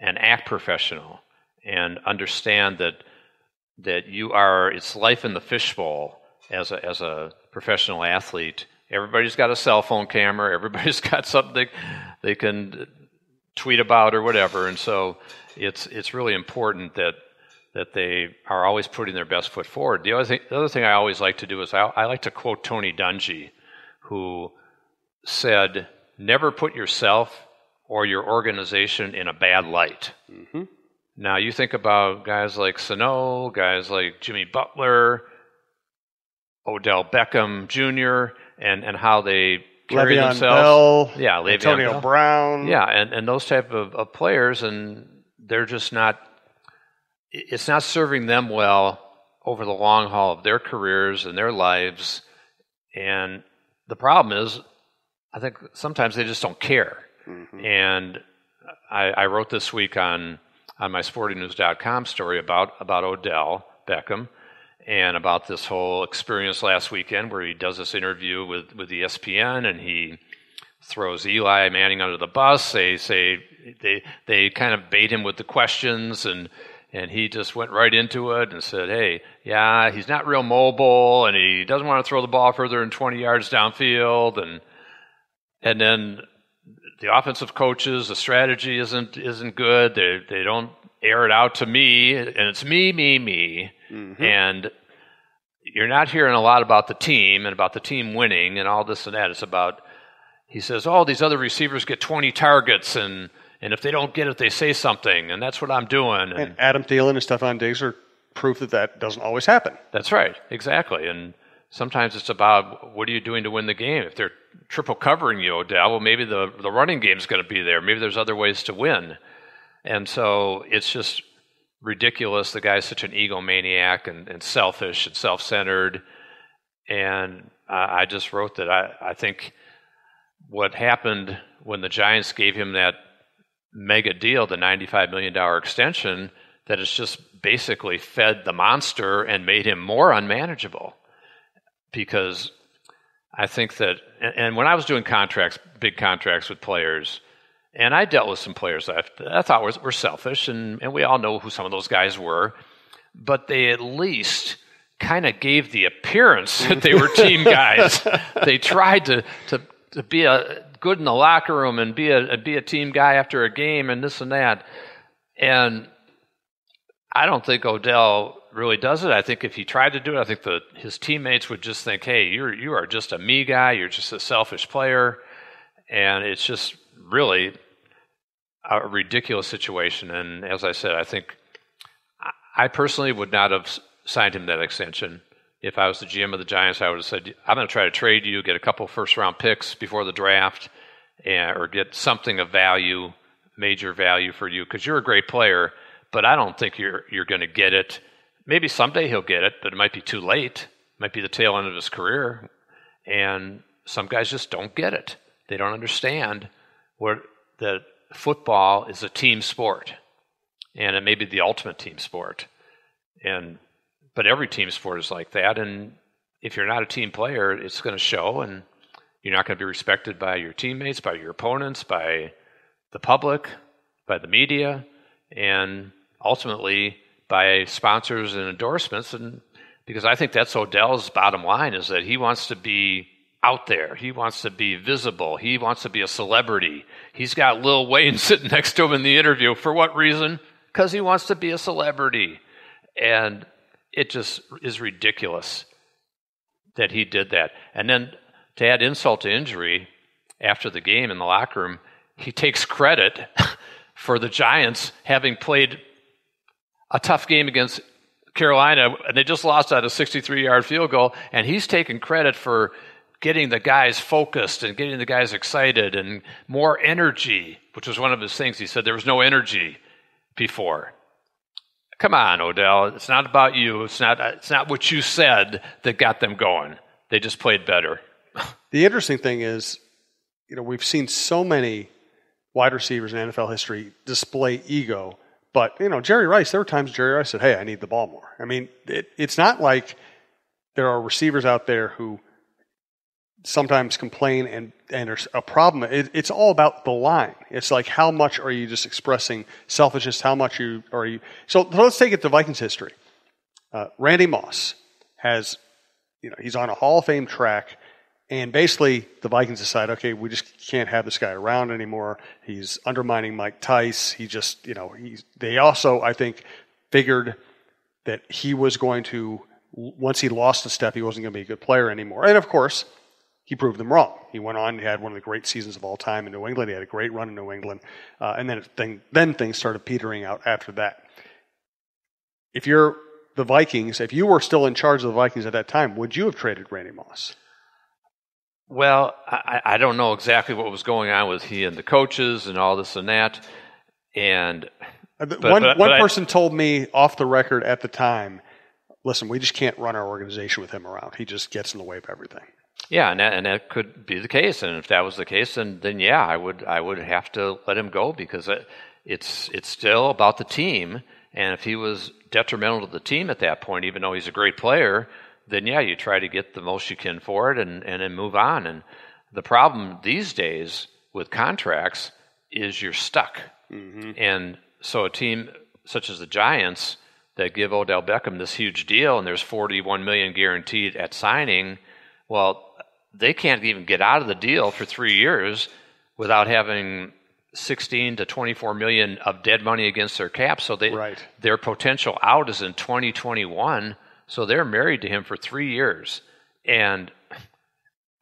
and act professional and understand that it's life in the fishbowl as a professional athlete. Everybody's got a cell phone camera. Everybody's got something they can tweet about or whatever. And so it's really important that they are always putting their best foot forward. The other thing I always like to do is I like to quote Tony Dungy, who said, "Never put yourself or your organization in a bad light." Mm-hmm. Now, you think about guys like Sano, guys like Jimmy Butler, Odell Beckham Jr., and how they carry Le'Veon themselves. Bell, Yeah, Antonio Brown. Yeah, and those type of players, and they're just not – it's not serving them well over the long haul of their careers and their lives. And the problem is, I think sometimes they just don't care. Mm-hmm. And I wrote this week on my sportingnews.com story about Odell Beckham and about this whole experience last weekend where he does this interview with ESPN and he throws Eli Manning under the bus. They kind of bait him with the questions and he just went right into it and said, hey, yeah, he's not real mobile and he doesn't want to throw the ball further than 20 yards downfield. And then the offensive coaches, the strategy isn't good. They don't air it out to me, and it's me. Mm-hmm. And you're not hearing a lot about the team and about the team winning and all this and that. It's about, he says, these other receivers get 20 targets, and if they don't get it, they say something, and that's what I'm doing. And Adam Thielen and Stephon Diggs are proof that doesn't always happen. That's right, exactly. And sometimes it's about what are you doing to win the game. If they're triple covering you, Odell, well, maybe the running game's going to be there. Maybe there's other ways to win. And so it's just ridiculous. The guy's such an egomaniac and selfish and self-centered. And I just wrote that I think what happened when the Giants gave him that mega deal, the $95 million extension, that it's just basically fed the monster and made him more unmanageable. Because I think that, and when I was doing big contracts with players, and I dealt with some players that I thought were selfish, and we all know who some of those guys were, but they at least kind of gave the appearance that they were team guys. They tried to be good in the locker room and be a team guy after a game and this and that. And I don't think Odell really does it. I think if he tried to do it, I think his teammates would just think, hey, you are just a me guy. You're just a selfish player. And it's just really a ridiculous situation. And as I said, I think I personally would not have signed him that extension. If I was the GM of the Giants, I would have said, I'm going to try to trade you, get a couple first-round picks before the draft, or get something of value, major value for you, because you're a great player, but I don't think you're going to get it. Maybe someday he'll get it, but it might be too late. It might be the tail end of his career. And some guys just don't get it. They don't understand that football is a team sport, and it may be the ultimate team sport. But every team sport is like that, and if you're not a team player, it's going to show, and you're not going to be respected by your teammates, by your opponents, by the public, by the media, and ultimately by sponsors and endorsements. And because I think that's Odell's bottom line, is that he wants to be out there. He wants to be visible. He wants to be a celebrity. He's got Lil Wayne sitting next to him in the interview. For what reason? Because he wants to be a celebrity. And it just is ridiculous that he did that. And then to add insult to injury, after the game in the locker room, he takes credit for the Giants having played a tough game against Carolina, and they just lost at a 63-yard field goal, and he's taking credit for getting the guys focused and getting the guys excited and more energy, which was one of his things. He said there was no energy before. Come on, Odell. It's not about you. It's not what you said that got them going. They just played better. The interesting thing is, we've seen so many wide receivers in NFL history display ego. But, Jerry Rice, there were times Jerry Rice said, hey, I need the ball more. I mean, it's not like there are receivers out there who sometimes complain and there's a problem. It's all about the line. It's like, how much are you just expressing selfishness? How much are you? So let's take it to Vikings history. Randy Moss has, he's on a Hall of Fame track, and basically the Vikings decide, okay, we just can't have this guy around anymore. He's undermining Mike Tice. He just, they also, I think, figured that he was going to, once he lost a step, he wasn't going to be a good player anymore. And of course, he proved them wrong. He went on, he had one of the great seasons of all time in New England. He had a great run in New England. And then things started petering out after that. If you're the Vikings, if you were still in charge of the Vikings at that time, would you have traded Randy Moss? Well, I don't know exactly what was going on with he and the coaches and all this and that. And one person told me off the record at the time, listen, we just can't run our organization with him around. He just gets in the way of everything. Yeah, and that could be the case. And if that was the case, then yeah, I would have to let him go, because it's still about the team. And if he was detrimental to the team at that point, even though he's a great player, then yeah, you try to get the most you can for it and then move on. And the problem these days with contracts is you're stuck. Mm-hmm. And so a team such as the Giants that give Odell Beckham this huge deal, and there's $41 million guaranteed at signing, well, they can't even get out of the deal for 3 years without having 16 to 24 million of dead money against their cap. So their potential out is in 2021. So they're married to him for 3 years. And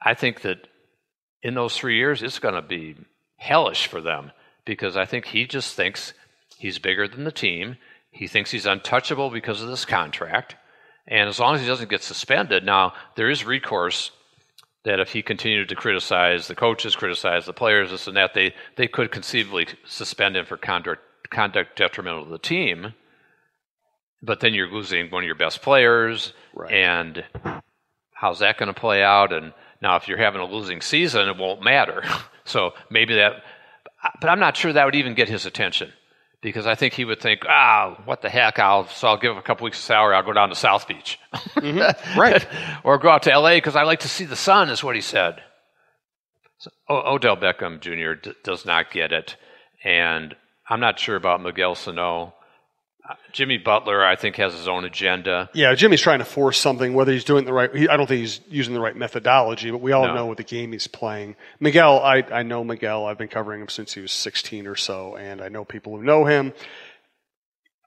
I think that in those 3 years, it's going to be hellish for them, because I think he just thinks he's bigger than the team. He thinks he's untouchable because of this contract. And as long as he doesn't get suspended, now there is recourse that if he continued to criticize the coaches, criticize the players, this and that, they could conceivably suspend him for conduct detrimental to the team. But then you're losing one of your best players, right. And how's that going to play out? And now if you're having a losing season, it won't matter. So maybe that, but I'm not sure that would even get his attention, because I think he would think, what the heck, I'll give him a couple weeks of salary, I'll go down to South Beach. Mm-hmm. Right. Or go out to L.A. because I like to see the sun, is what he said. So, Odell Beckham Jr. Does not get it. And I'm not sure about Miguel Sano. Jimmy Butler, I think, has his own agenda. Yeah, Jimmy's trying to force something, whether he's doing the right. I don't think he's using the right methodology, but we all know what the game he's playing. Miguel, I know Miguel. I've been covering him since he was 16 or so, and I know people who know him.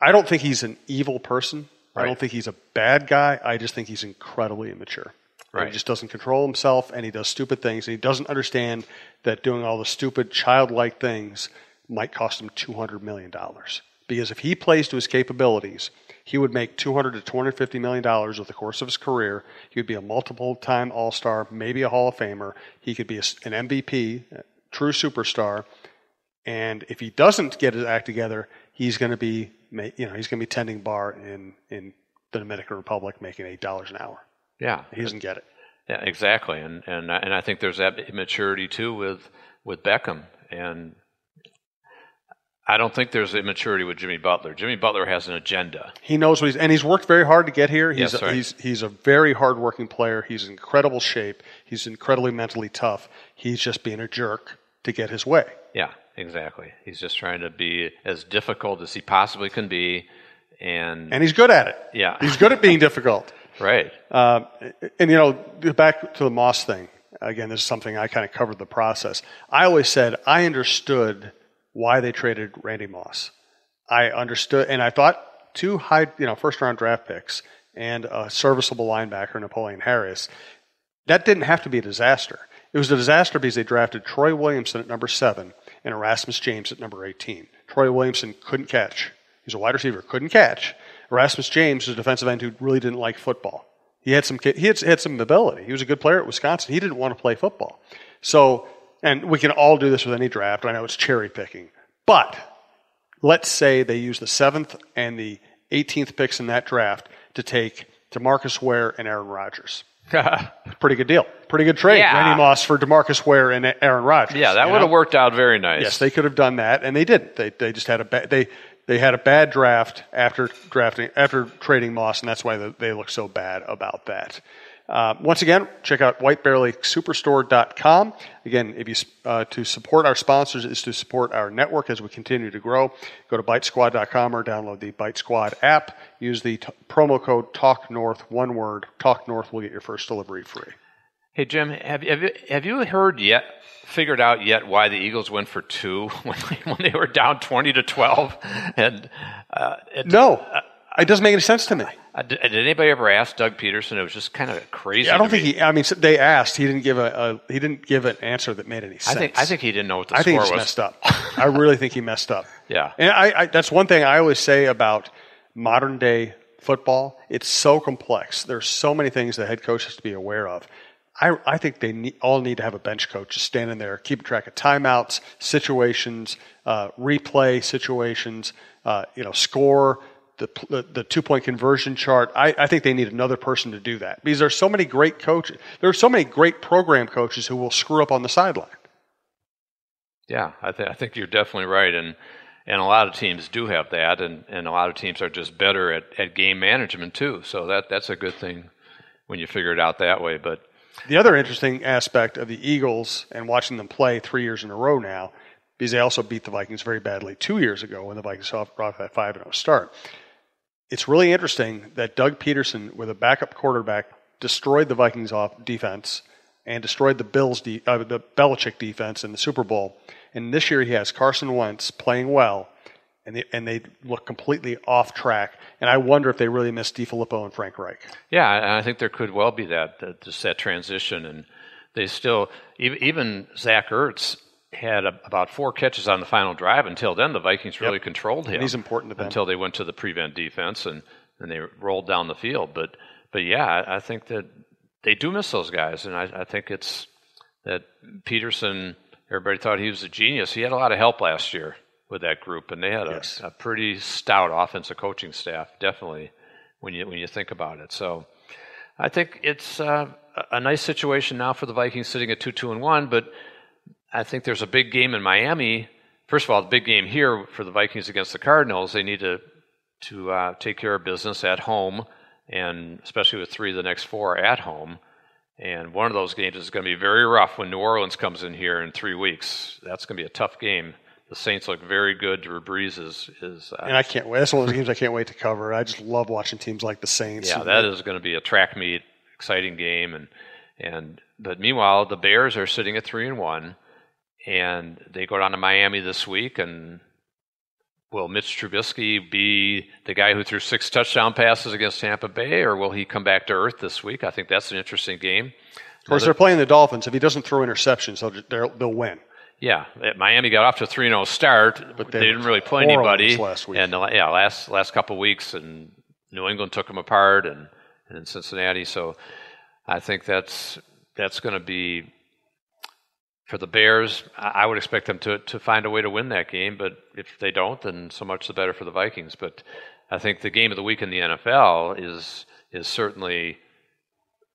I don't think he's an evil person. Right. I don't think he's a bad guy. I just think he's incredibly immature. Right. He just doesn't control himself, and he does stupid things, and he doesn't understand that doing all the stupid, childlike things might cost him $200 million. Because if he plays to his capabilities, he would make $200 to $250 million over the course of his career. He would be a multiple-time All-Star, maybe a Hall of Famer. He could be an MVP, a true superstar. And if he doesn't get his act together, he's going to be, tending bar in the Dominican Republic, making $8 an hour. Yeah, he doesn't get it. Yeah, exactly. And I think there's that immaturity too with Beckham. And I don't think there's immaturity with Jimmy Butler. Jimmy Butler has an agenda. He knows what he's worked very hard to get here. Right. He's a very hard-working player. He's in incredible shape. He's incredibly mentally tough. He's just being a jerk to get his way. Yeah, exactly. He's just trying to be as difficult as he possibly can be. And he's good at it. Yeah. He's good at being difficult. Right. Back to the Moss thing. Again, this is something I kind of covered the process. I always said I understood why they traded Randy Moss. I understood, and I thought 2 high, first-round draft picks and a serviceable linebacker, Napoleon Harris, that didn't have to be a disaster. It was a disaster because they drafted Troy Williamson at number 7 and Erasmus James at number 18. Troy Williamson couldn't catch. He's a wide receiver, couldn't catch. Erasmus James was a defensive end who really didn't like football. He had some ability. He was a good player at Wisconsin. He didn't want to play football. So, and we can all do this with any draft. I know it's cherry picking. But let's say they use the 7th and the 18th picks in that draft to take DeMarcus Ware and Aaron Rodgers. Pretty good deal. Pretty good trade. Yeah. Randy Moss for DeMarcus Ware and Aaron Rodgers. Yeah, that would have worked out very nice. Yes, they could have done that, and they didn't. They just had they had a bad draft after trading Moss, and that's why they look so bad about that. Once again, check out whitebearlakesuperstore.com. Again, if you to support our sponsors is to support our network as we continue to grow. Go to bitesquad.com or download the Bite Squad app. Use the promo code TalkNorth, one word. TalkNorth will get your first delivery free. Hey, Jim, have you figured out yet why the Eagles went for 2 when they were down 20-12? And no, it doesn't make any sense to me. Did anybody ever ask Doug Peterson? It was just kind of crazy. Yeah, I don't think they asked. He didn't give an answer that made any sense. I think he didn't know what the score was. I think he messed up. I really think he messed up. Yeah. And that's one thing I always say about modern day football. It's so complex. There's so many things the head coach has to be aware of. I think they all need to have a bench coach just standing there, keeping track of timeouts, situations, replay situations, score, the 2-point conversion chart. I think they need another person to do that because there's so many great coaches. There are so many great program coaches who will screw up on the sideline. Yeah, I think you're definitely right, and a lot of teams do have that, and a lot of teams are just better at game management too. So that's a good thing when you figure it out that way, but. The other interesting aspect of the Eagles and watching them play 3 years in a row now, because they also beat the Vikings very badly 2 years ago when the Vikings brought that 5-0 start. It's really interesting that Doug Peterson, with a backup quarterback, destroyed the Vikings defense and destroyed the the Belichick defense in the Super Bowl. And this year he has Carson Wentz playing well, and they look completely off track. And I wonder if they really miss DiFilippo and Frank Reich. Yeah, and I think there could well be just that transition. And they still, even Zach Ertz had about 4 catches on the final drive. Until then, the Vikings really controlled him. And he's important to them. Until they went to the prevent defense and they rolled down the field. But yeah, I think that they do miss those guys. And I think it's that Peterson, everybody thought he was a genius. He had a lot of help last year with that group, and they had a pretty stout offensive coaching staff, definitely, when you think about it. So I think it's a nice situation now for the Vikings sitting at 2-2-1, but I think there's a big game in Miami. First of all, the big game here for the Vikings against the Cardinals, they need to take care of business at home, and especially with 3 of the next 4 at home. And one of those games is going to be very rough when New Orleans comes in here in 3 weeks. That's going to be a tough game. The Saints look very good. Drew Brees is and I can't wait. That's one of those games I can't wait to cover. I just love watching teams like the Saints. Yeah, that is going to be a track meet, exciting game. But meanwhile, the Bears are sitting at 3-1, and they go down to Miami this week. And will Mitch Trubisky be the guy who threw 6 touchdown passes against Tampa Bay, or will he come back to earth this week? I think that's an interesting game. Of course, they're playing the Dolphins. If he doesn't throw interceptions, they'll win. Yeah, Miami got off to a 3-0 start, but they didn't really play anybody. Last week. And last couple of weeks, and New England took them apart, and in Cincinnati. So I think that's going to be for the Bears. I would expect them to find a way to win that game, but if they don't, then so much the better for the Vikings. But I think the game of the week in the NFL is certainly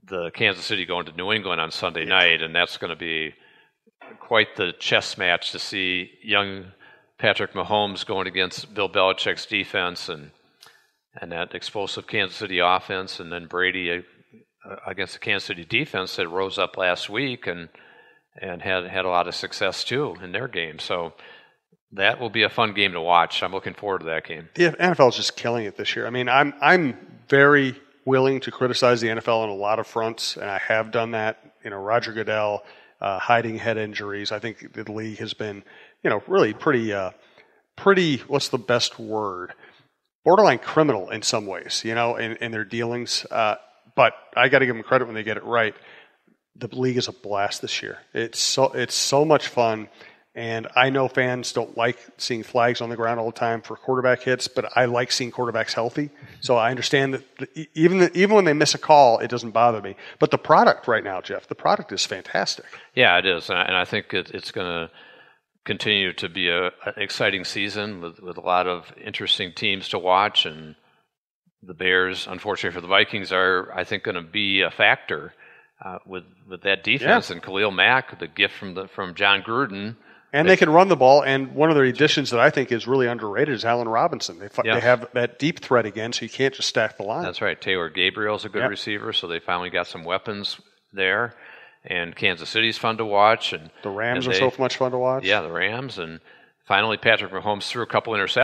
the Kansas City going to New England on Sunday night, and that's going to be quite the chess match to see young Patrick Mahomes going against Bill Belichick's defense and that explosive Kansas City offense, and then Brady against the Kansas City defense that rose up last week and had a lot of success too in their game. So that will be a fun game to watch. I'm looking forward to that game. The NFL is just killing it this year. I mean, I'm very willing to criticize the NFL on a lot of fronts, and I have done that. Roger Goodell hiding head injuries. I think the league has been, really pretty, what's the best word? Borderline criminal in some ways, in their dealings. But I got to give them credit when they get it right. The league is a blast this year. It's so much fun. And I know fans don't like seeing flags on the ground all the time for quarterback hits, but I like seeing quarterbacks healthy. So I understand that even when they miss a call, it doesn't bother me. But the product right now, Jeff, the product is fantastic. Yeah, it is. And I think it's going to continue to be an exciting season with a lot of interesting teams to watch. And the Bears, unfortunately for the Vikings, are, I think, going to be a factor with that defense. Yeah. And Khalil Mack, the gift from John Gruden, And they can run the ball, and one of their additions that I think is really underrated is Allen Robinson. They have that deep threat again, so you can't just stack the line. That's right. Taylor Gabriel's a good receiver, so they finally got some weapons there. And Kansas City's fun to watch. And the Rams are so much fun to watch. Yeah, the Rams. And finally, Patrick Mahomes threw a couple interceptions.